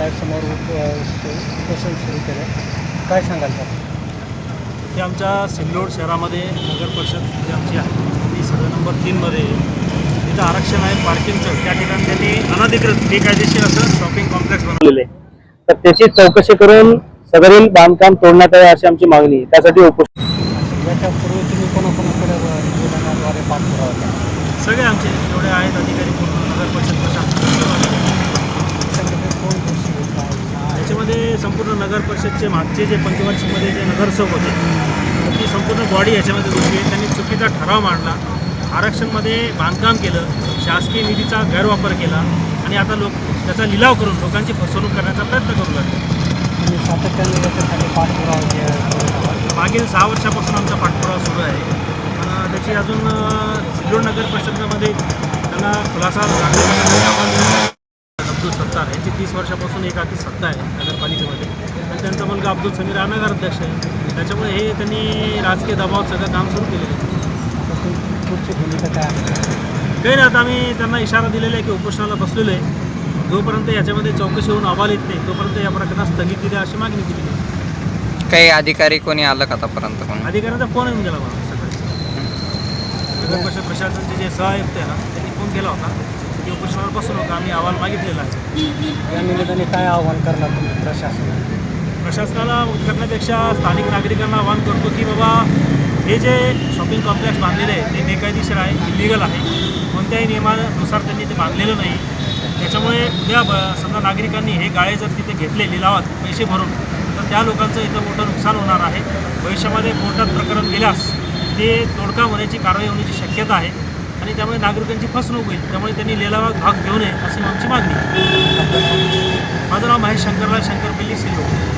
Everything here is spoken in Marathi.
कार्यालयासमोर उपोषण सुरू केलं, काय सांगाल सर? हे आमच्या सिल्लोड शहरामध्ये नगर परिषद जी आमची आहे ती सर्वे नंबर 3मध्ये तिथं आरक्षण आहे पार्किंगचं. त्या ठिकाणी त्यांनी अनधिकृत बेकायदेशीर असं शॉपिंग कॉम्प्लेक्स बनवलेलं आहे. तर त्याची चौकशी करून सदरील बांधकाम तोडण्यात यावे अशी आमची मागणी. त्यासाठी उपोषण. याच्यापूर्वी तुम्ही कोणाकोणाकडे निवेदनाद्वारे पाठपुरावा केला? सगळे आमचे जेवढे आहेत अधिकारी पूर्ण नगर परिषद प्रशासन, कोण दोषी होता? याच्यामध्ये संपूर्ण नगर परिषदचे मागचे जे पंचवार्षिकमध्ये जे नगरसेवक होते तर ती संपूर्ण बॉडी याच्यामध्ये दोषी आहे. त्यांनी चुकीचा ठराव मांडला, आरक्षणमध्ये बांधकाम केलं, शासकीय निधीचा गैरवापर केला आणि आता लोक त्याचा लिलाव करून लोकांची फसवणूक करण्याचा प्रयत्न करू लागले. तुम्ही सातत्याने याच्यासाठी पाठपुरावा केला? मागील 6 वर्षापासून आमचा पाठपुरावा सुरू आहे. पण त्याची अजून सिल्लोड नगर परिषदेमध्ये त्यांना खुलासा अब्दुल सत्तार यांची 30 वर्षापासून एक आधी सत्ता आहे नगरपालिकेमध्ये आणि त्यांचा मुलगा अब्दुल समीर हा नगराध्यक्ष आहे. त्याच्यामुळे हे त्यांनी राजकीय दबावात सगळं काम सुरू केलेलं आहे. पुढची भूमिका काय आहे? काही नाही, आता आम्ही त्यांना इशारा दिलेला आहे की उपोषणाला बसलेलो आहे. जोपर्यंत याच्यामध्ये चौकशी होऊन अहवाल येत नाही तोपर्यंत या प्रकरणात स्थगिती द्या अशी मागणी केली आहे. काही अधिकारी कोणी आलं का आतापर्यंत? अधिकाऱ्यांचा फोन येऊन गेला मला सकाळी. नगर परिषद प्रशासनाचे जे सहआयुक्त आहे ना त्यांनी फोन केला होता की उपोषणावर बसून होता, आम्ही अहवाल मागितलेला आहे. या निवेदनाने काय आव्हान करणार तुम्ही प्रशासनाला? प्रशासनाला करण्यापेक्षा स्थानिक नागरिकांना आवाहन करतो की बाबा हे जे शॉपिंग कॉम्प्लेक्स बांधलेले आहे ते बेकायदेशीर आहे, इलिगल आहे. कोणत्याही नियमानुसार त्यांनी ते बांधलेलं नाही. त्याच्यामुळे उद्या समजा नागरिकांनी हे गाळे जर तिथे घेतले लिलावात पैसे भरून तर त्या लोकांचं इथं मोठं नुकसान होणार आहे. भविष्यामध्ये कोर्टात प्रकरण गेल्यास ते तोडकाम होण्याची कारवाई होण्याची शक्यता आहे आणि त्यामुळे नागरिकांची फसवणूक होईल. त्यामुळे त्यांनी लिलावात भाग घेऊ नये अशी आमची मागणी. माझं नाव महेश शंकरलाल शंकर पिल्ली सिल्लोड.